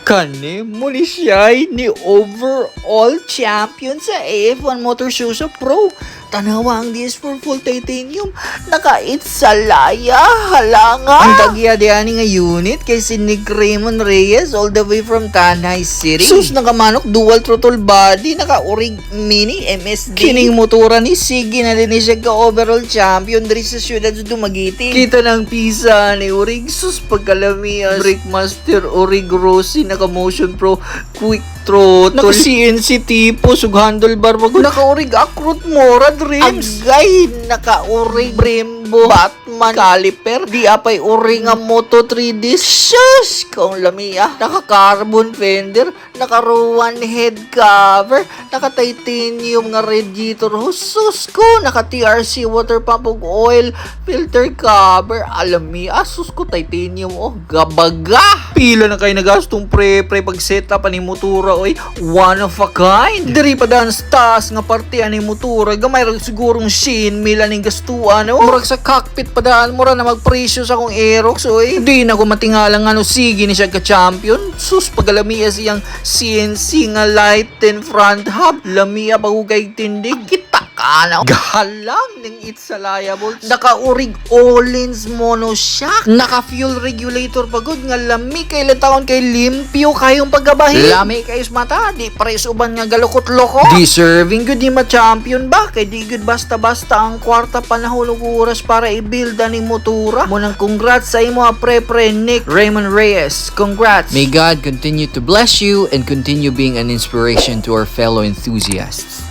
Kani muli siya ni overall champion sa AF1 Motor Show sa Pro. Tanawa ang DS for full titanium. Nakait sa laya. Halanga. Ang tagya diyan nga unit kay si Nick Raymond Reyes all the way from Tanay City. Sus nakamanok dual throttle body. Naka-urig mini MSD. Kining motora ni Sige na din siya ka overall champion diri sa syudad sa Dumaguete. Kita ng pisa ni Urig. Sus pagkalamias. Breakmaster Urig Rossi naka-motion pro quick throttle. Naka-CNC tipo sug handlebar bago. Naka-urig akrut mora dreams. Agay naka-urig Brembo Batman caliper. Di apay uring nga Moto 3D. Shush! Kung lamia. Naka-carbon fender. Naka-Rowan head cover. Naka-titanium nga radiator. Sus ko. Naka-TRC water pump ug oil filter cover. Alami. Sus ko titanium. Oh, gabaga. Pila na kayo nagastong pre pag setup ani motora. Oy, one of a kind. Diri pa dan stas nga parte ani motora. Gamay ra sigurong shin mila ning gastuan. Oh, murag sa cockpit pa daan mura na magpresyo sa akong Aerox. Oy, di na ko matingala nga no sige ni siya ka champion. Sus pagalamiya siyang CNC nga light and front hub. Lamia bagugay tindig. Kita kana galang ning it's reliable. Naka-urig Olins monoshock. Naka-fuel regulator pagod nga lami kay taon kay limpyo kayong paggabahin. Lami kay mata di pares uban nga galukot-loko. Deserving good di ma-champion ba kay di good basta-basta ang kwarta panahon ug oras para i-build ani motora. Munang congrats sa imo pre Nick Raymond Reyes. Congrats. May God continue to bless you and continue being an inspiration to our fellow enthusiasts.